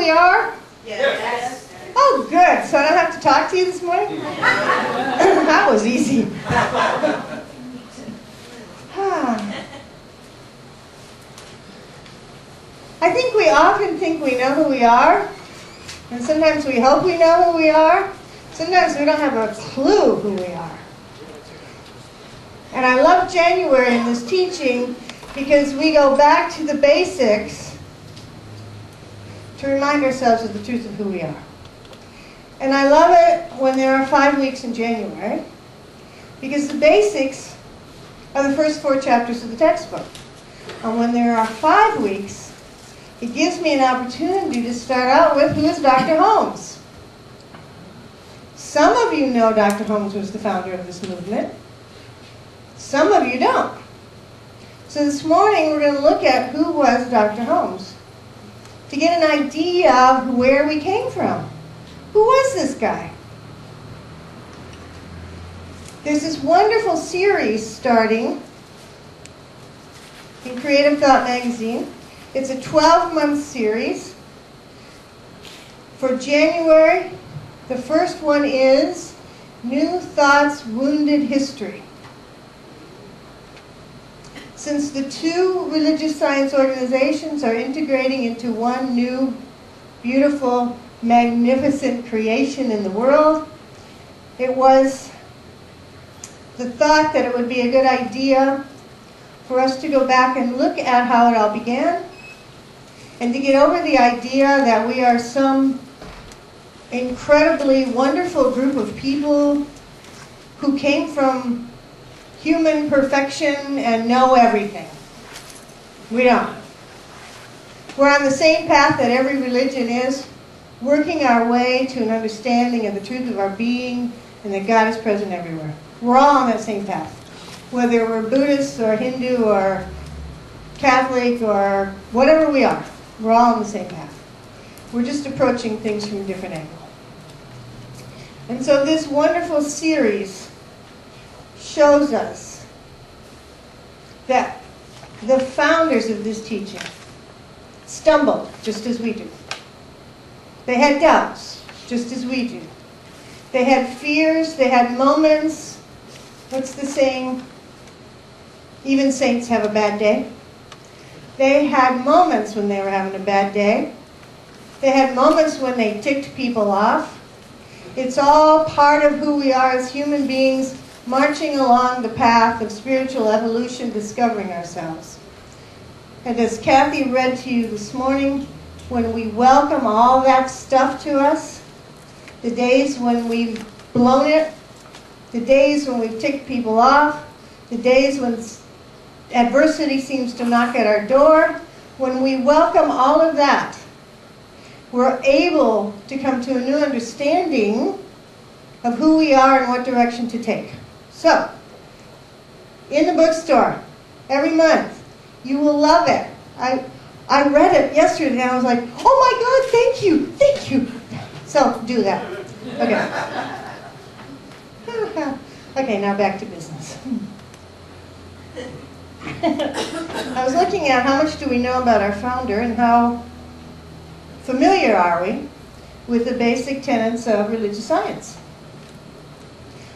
we are? Yes. Oh, good. So I don't have to talk to you this morning? That was easy. I think we often think we know who we are, and sometimes we hope we know who we are. Sometimes we don't have a clue who we are. And I love January in this teaching because we go back to the basics to remind ourselves of the truth of who we are. And I love it when there are 5 weeks in January because the basics are the first 4 chapters of the textbook. And when there are 5 weeks, it gives me an opportunity to start out with who is Dr. Holmes. Some of you know Dr. Holmes was the founder of this movement. Some of you don't. So this morning we're going to look at who was Dr. Holmes to get an idea of where we came from. Who was this guy? There's this wonderful series starting in Creative Thought magazine. It's a 12-month series. For January, the first one is New Thoughts, Wounded History. Since the 2 religious science organizations are integrating into one new, beautiful, magnificent creation in the world, it was the thought that it would be a good idea for us to go back and look at how it all began and to get over the idea that we are some incredibly wonderful group of people who came from human perfection and know everything. We don't. We're on the same path that every religion is, working our way to an understanding of the truth of our being and that God is present everywhere. We're all on that same path. Whether we're Buddhist or Hindu or Catholic or whatever we are, we're all on the same path. We're just approaching things from a different angle. And so this wonderful series shows us that the founders of this teaching stumbled just as we do. They had doubts just as we do. They had fears, they had moments. What's the saying? Even saints have a bad day. They had moments when they were having a bad day. They had moments when they ticked people off. It's all part of who we are as human beings, marching along the path of spiritual evolution, discovering ourselves. And as Kathy read to you this morning, when we welcome all that stuff to us, the days when we've blown it, the days when we've ticked people off, the days when adversity seems to knock at our door, when we welcome all of that, we're able to come to a new understanding of who we are and what direction to take. So, in the bookstore, every month, you will love it. I read it yesterday and I was like, oh my God, thank you, thank you. So, do that. Okay. Okay, now back to business. I was looking at how much do we know about our founder and how familiar are we with the basic tenets of religious science.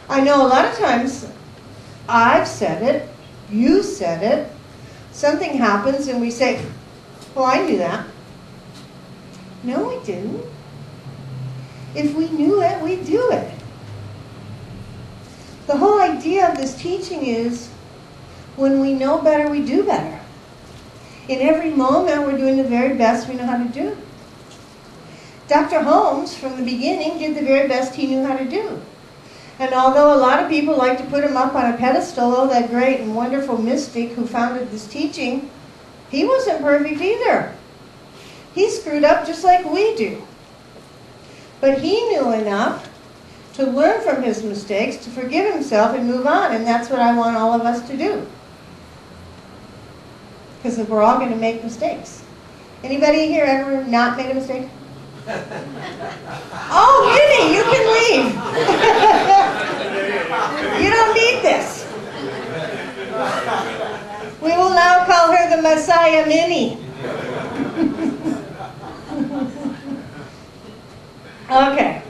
I know a lot of times I've said it, you said it, something happens and we say, well, I knew that. No, we didn't. If we knew it, we'd do it. The whole idea of this teaching is when we know better, we do better. In every moment, we're doing the very best we know how to do. Dr. Holmes, from the beginning, did the very best he knew how to do. And although a lot of people like to put him up on a pedestal, oh, that great and wonderful mystic who founded this teaching, he wasn't perfect either. He screwed up just like we do. But he knew enough to learn from his mistakes, to forgive himself and move on, and that's what I want all of us to do. Because we're all going to make mistakes. Anybody here ever not made a mistake? Oh, Minnie, you can leave. You don't need this. We will now call her the Messiah Minnie. Okay.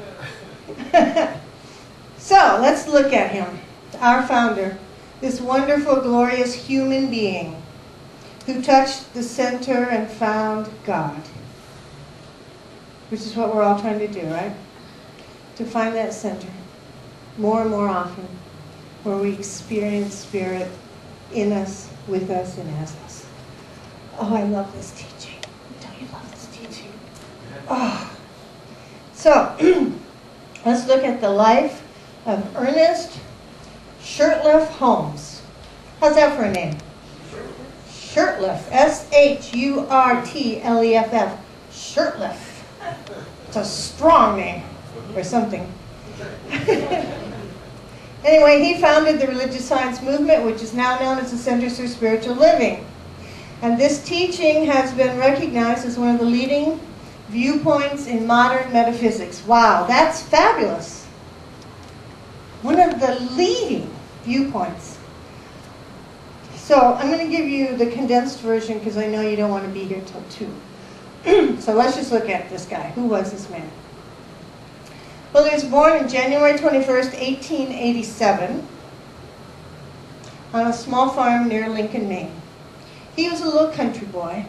So, let's look at him, our founder, this wonderful, glorious human being who touched the center and found God. Which is what we're all trying to do, right? To find that center more and more often, where we experience Spirit in us, with us, and as us. Oh, I love this teaching. Don't you love this teaching? Oh. So, let's look at the life of Ernest Shurtleff Holmes. How's that for a name? Shurtleff. S-H-U-R-T-L-E-F-F. Shurtleff. It's a strong name or something. Anyway, he founded the religious science movement, which is now known as the Centers for Spiritual Living. And this teaching has been recognized as one of the leading viewpoints in modern metaphysics. Wow, that's fabulous. One of the leading viewpoints. So I'm going to give you the condensed version because I know you don't want to be here till 2. So let's just look at this guy. Who was this man? Well, he was born on January 21st, 1887 on a small farm near Lincoln, Maine. He was a little country boy,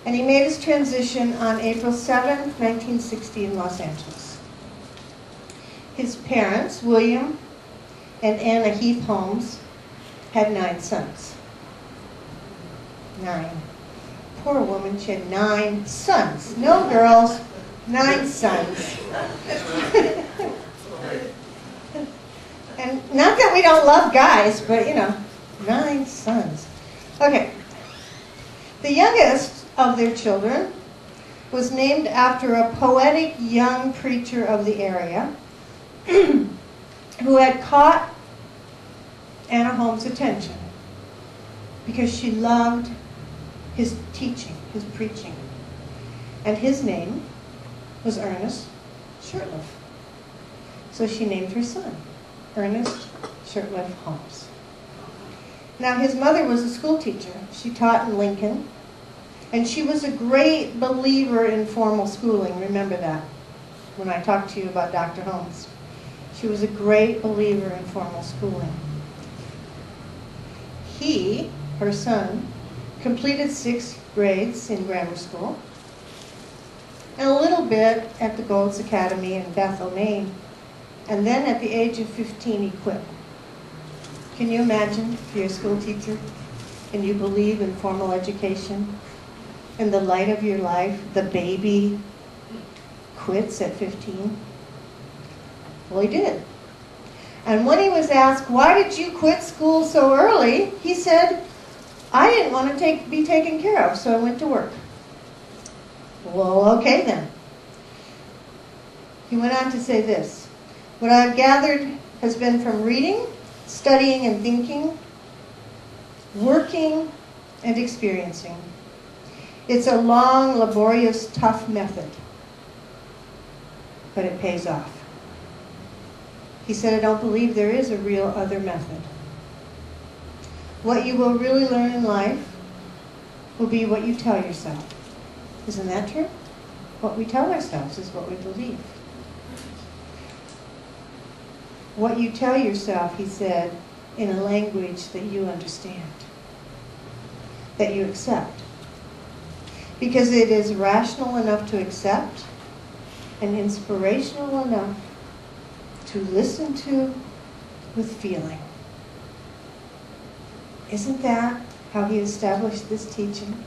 and he made his transition on April 7, 1960 in Los Angeles. His parents, William and Anna Heath Holmes, had 9 sons. 9. Poor woman, she had 9 sons. No girls, 9 sons. And not that we don't love guys, but 9 sons. Okay. The youngest of their children was named after a poetic young preacher of the area who had caught Anna Holmes' attention because she loved his teaching, his preaching. And his name was Ernest Shurtleff. So she named her son Ernest Shurtleff Holmes. Now, his mother was a school teacher. She taught in Lincoln. And she was a great believer in formal schooling. Remember that when I talked to you about Dr. Holmes. She was a great believer in formal schooling. He, her son, completed 6 grades in grammar school and a little bit at the Gold's Academy in Bethel, Maine. And then at the age of 15, he quit. Can you imagine if you're a school teacher and you believe in formal education and the light of your life, the baby quits at 15? Well, he did. And when he was asked, why did you quit school so early? He said, I didn't want to be taken care of, so I went to work. Well, okay then. He went on to say this, what I've gathered has been from reading, studying and thinking, working and experiencing. It's a long, laborious, tough method, but it pays off. He said, I don't believe there is a real other method. What you will really learn in life will be what you tell yourself. Isn't that true? What we tell ourselves is what we believe. What you tell yourself, he said, in a language that you understand, that you accept. Because it is rational enough to accept and inspirational enough to listen to with feeling. Isn't that how he established this teaching?